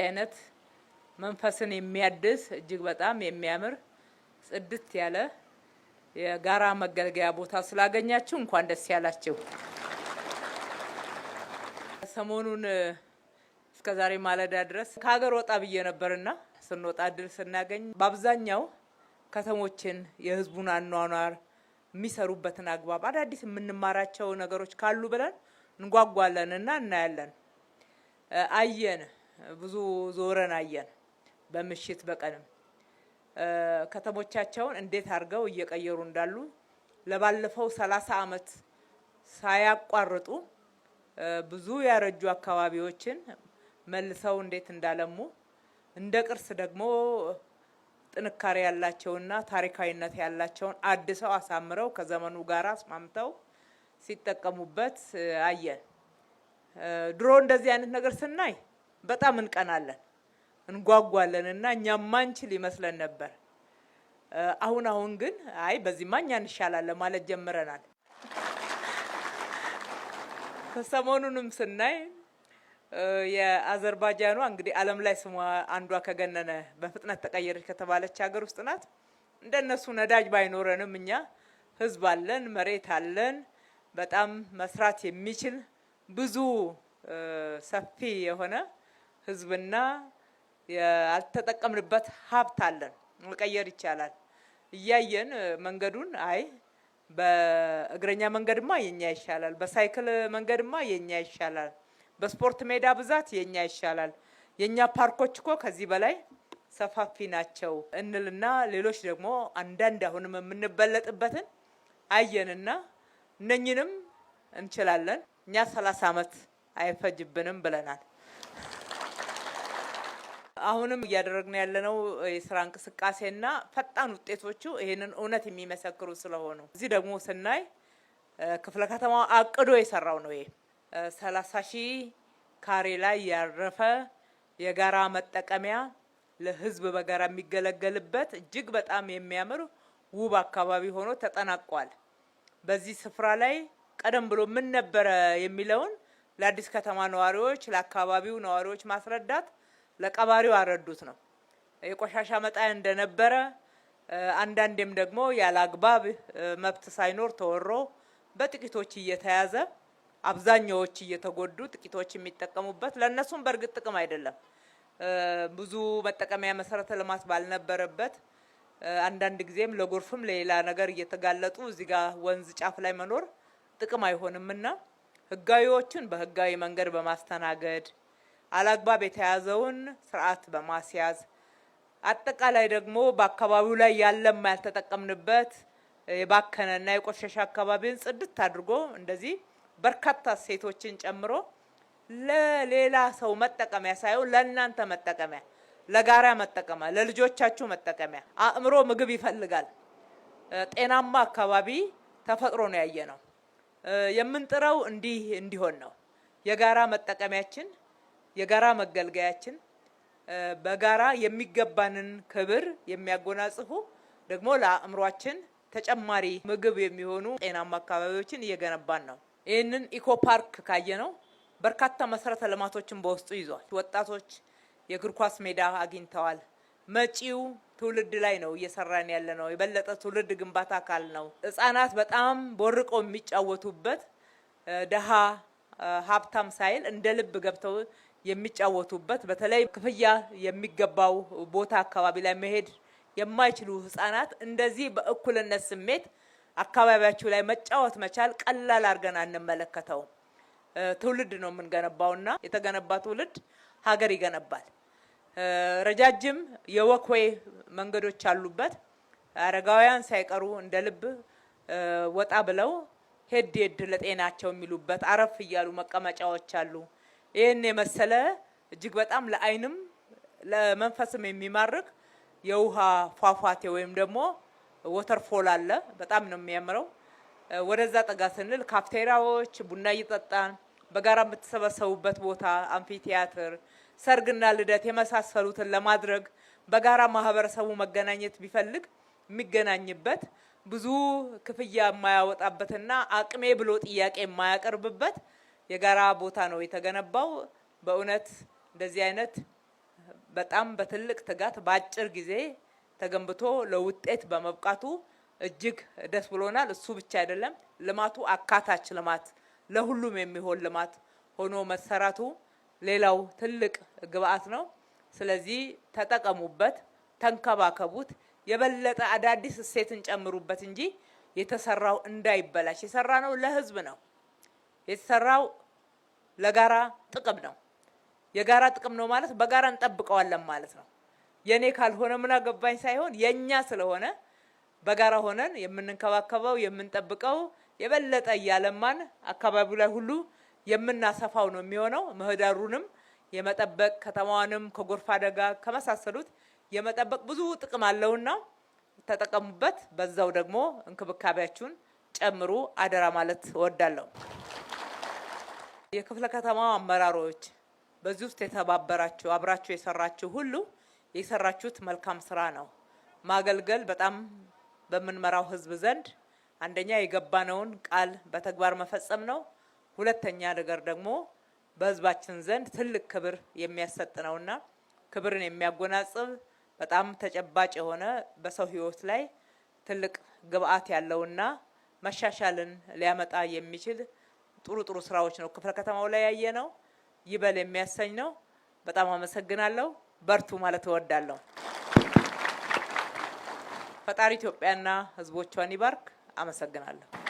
አይነት መንፈስን የሚያድስ እጅግ በጣም የሚያምር ጽድት ያለ የጋራ መገልገያ ቦታ ስላገኛችሁ እንኳን ደስ ያላችሁ። ሰሞኑን እስከዛሬ ማለዳ ድረስ ከሀገር ወጣ ብዬ ነበርና ስንወጣ ድል ስናገኝ በአብዛኛው ከተሞችን የህዝቡን አኗኗር የሚሰሩበትን አግባብ አዳዲስ የምንማራቸው ነገሮች ካሉ ብለን እንጓጓለንና እናያለን። አየን፣ ብዙ ዞረን አየን። በምሽት በቀንም ከተሞቻቸውን እንዴት አድርገው እየቀየሩ እንዳሉ ለባለፈው 30 ዓመት ሳያቋርጡ ብዙ ያረጁ አካባቢዎችን መልሰው እንዴት እንዳለሙ እንደ ቅርስ ደግሞ ጥንካሬ ያላቸውና ታሪካዊነት ያላቸውን አድሰው አሳምረው ከዘመኑ ጋር አስማምተው ሲጠቀሙበት አየን። ድሮ እንደዚህ አይነት ነገር ስናይ በጣም እንቀናለን፣ እንጓጓለንና እኛም ማንችል ይመስለን ነበር። አሁን ግን አይ በዚህ ማኛ እንሻላለን ማለት ጀምረናል። ሰሞኑንም ስናይ የአዘርባይጃኗ እንግዲህ ዓለም ላይ ስሟ አንዷ ከገነነ በፍጥነት ተቀየረች ከተባለች ሀገር ውስጥ ናት። እንደነሱ ነዳጅ ባይኖረንም እኛ ህዝብ አለን፣ መሬት አለን፣ በጣም መስራት የሚችል ብዙ ሰፊ የሆነ ህዝብና ያልተጠቀምንበት ሀብት አለን። መቀየር ይቻላል። እያየን መንገዱን አይ በእግረኛ መንገድማ የኛ ይሻላል፣ በሳይክል መንገድማ የኛ ይሻላል፣ በስፖርት ሜዳ ብዛት የኛ ይሻላል፣ የኛ ፓርኮች እኮ ከዚህ በላይ ሰፋፊ ናቸው እንልና ሌሎች ደግሞ አንዳንድ አሁንም የምንበለጥበትን አየንና እነኝንም እንችላለን እኛ 30 ዓመት አይፈጅብንም ብለናል። አሁንም እያደረግን ያለነው የስራ እንቅስቃሴና ፈጣን ውጤቶቹ ይሄንን እውነት የሚመሰክሩ ስለሆኑ እዚህ ደግሞ ስናይ ክፍለ ከተማው አቅዶ የሰራው ነው። ይሄ 30,000 ካሬ ላይ ያረፈ የጋራ መጠቀሚያ ለህዝብ በጋራ የሚገለገልበት እጅግ በጣም የሚያምር ውብ አካባቢ ሆኖ ተጠናቋል። በዚህ ስፍራ ላይ ቀደም ብሎ ምን ነበረ የሚለውን ለአዲስ ከተማ ነዋሪዎች፣ ለአካባቢው ነዋሪዎች ማስረዳት ለቀባሪው አረዱት ነው። የቆሻሻ መጣያ እንደነበረ አንዳንዴም ደግሞ ያላግባብ መብት ሳይኖር ተወሮ በጥቂቶች እየተያዘ አብዛኛዎች እየተጎዱ ጥቂቶች የሚጠቀሙበት ለነሱም በርግጥ ጥቅም አይደለም። ብዙ መጠቀሚያ መሰረተ ልማት ባልነበረበት አንዳንድ ጊዜም ለጎርፍም ለሌላ ነገር እየተጋለጡ እዚህ ጋር ወንዝ ጫፍ ላይ መኖር ጥቅም አይሆንምና ህጋዊዎችን በህጋዊ መንገድ በማስተናገድ አላግባብ የተያዘውን ስርዓት በማስያዝ አጠቃላይ ደግሞ በአካባቢው ላይ ያለም ያልተጠቀምንበት የባከነና የቆሸሸ አካባቢን ጽድት አድርጎ እንደዚህ በርካታ ሴቶችን ጨምሮ ለሌላ ሰው መጠቀሚያ ሳይሆን ለእናንተ መጠቀሚያ፣ ለጋራ መጠቀሚያ፣ ለልጆቻችሁ መጠቀሚያ። አእምሮ ምግብ ይፈልጋል። ጤናማ አካባቢ ተፈጥሮ ነው ያየነው። የምንጥረው እንዲሆን ነው። የጋራ መጠቀሚያችን፣ የጋራ መገልገያችን በጋራ የሚገባንን ክብር የሚያጎናጽፉ ደግሞ ለአእምሯችን ተጨማሪ ምግብ የሚሆኑ ጤናማ አካባቢዎችን እየገነባን ነው። ይህንን ኢኮ ፓርክ ካየነው በርካታ መሰረተ ልማቶችን በውስጡ ይዟል። ወጣቶች የእግር ኳስ ሜዳ አግኝተዋል። መጪው ትውልድ ላይ ነው እየሰራን ያለ ነው። የበለጠ ትውልድ ግንባታ አካል ነው። ህጻናት በጣም ቦርቀው የሚጫወቱበት ደሃ ሀብታም ሳይል እንደ ልብ ገብተው የሚጫወቱበት በተለይ ክፍያ የሚገባው ቦታ አካባቢ ላይ መሄድ የማይችሉ ህጻናት እንደዚህ በእኩልነት ስሜት አካባቢያቸው ላይ መጫወት መቻል ቀላል አድርገን አንመለከተውም። ትውልድ ነው የምንገነባውና የተገነባ ትውልድ ሀገር ይገነባል። ረጃጅም የወክዌይ መንገዶች አሉበት። አረጋውያን ሳይቀሩ እንደ ልብ ወጣ ብለው ሄድ ለጤናቸው የሚሉበት አረፍ እያሉ መቀመጫዎች አሉ። ይህን የመሰለ እጅግ በጣም ለአይንም ለመንፈስም የሚማርክ የውሃ ፏፏቴ ወይም ደግሞ ወተርፎል አለ። በጣም ነው የሚያምረው። ወደዛ ጠጋ ስንል ካፍቴሪያዎች፣ ቡና እየጠጣን በጋራ የምትሰበሰቡበት ቦታ፣ አምፊ ቲያትር፣ ሰርግና ልደት የመሳሰሉትን ለማድረግ በጋራ ማህበረሰቡ መገናኘት ቢፈልግ የሚገናኝበት ብዙ ክፍያ የማያወጣበትና አቅሜ ብሎ ጥያቄ የማያቀርብበት የጋራ ቦታ ነው የተገነባው። በእውነት እንደዚህ አይነት በጣም በትልቅ ትጋት በአጭር ጊዜ ተገንብቶ ለውጤት በመብቃቱ እጅግ ደስ ብሎናል። እሱ ብቻ አይደለም፣ ልማቱ አካታች ልማት፣ ለሁሉም የሚሆን ልማት ሆኖ መሰራቱ ሌላው ትልቅ ግብአት ነው። ስለዚህ ተጠቀሙበት፣ ተንከባከቡት፣ የበለጠ አዳዲስ እሴትን ጨምሩበት እንጂ የተሰራው እንዳይበላሽ። የሰራነው ለህዝብ ነው። የተሰራው ለጋራ ጥቅም ነው። የጋራ ጥቅም ነው ማለት በጋራ እንጠብቀዋለን ማለት ነው። የኔ ካልሆነ ምን አገባኝ ሳይሆን የኛ ስለሆነ በጋራ ሆነን የምንከባከበው የምንጠብቀው የበለጠ እያለማን አካባቢው ላይ ሁሉ የምናሰፋው ነው የሚሆነው። ምህዳሩንም የመጠበቅ ከተማዋንም ከጎርፍ አደጋ ከመሳሰሉት የመጠበቅ ብዙ ጥቅም አለውና ተጠቀሙበት። በዛው ደግሞ እንክብካቤያችሁን ጨምሩ አደራ ማለት እወዳለሁ። የክፍለ ከተማው አመራሮች በዚህ ውስጥ የተባበራችሁ አብራችሁ የሰራችሁ ሁሉ የሰራችሁት መልካም ስራ ነው። ማገልገል በጣም በምንመራው ህዝብ ዘንድ አንደኛ የገባነውን ቃል በተግባር መፈጸም ነው። ሁለተኛ ነገር ደግሞ በህዝባችን ዘንድ ትልቅ ክብር የሚያሰጥ ነውና ክብርን የሚያጎናጽፍ በጣም ተጨባጭ የሆነ በሰው ህይወት ላይ ትልቅ ግብአት ያለውና መሻሻልን ሊያመጣ የሚችል ጥሩ ስራዎች ነው ክፍለ ከተማው ላይ ያየነው። ይበል የሚያሰኝ ነው። በጣም አመሰግናለሁ። በርቱ ማለት እወዳለሁ። ፈጣሪ ኢትዮጵያና ህዝቦቿን ይባርክ። አመሰግናለሁ።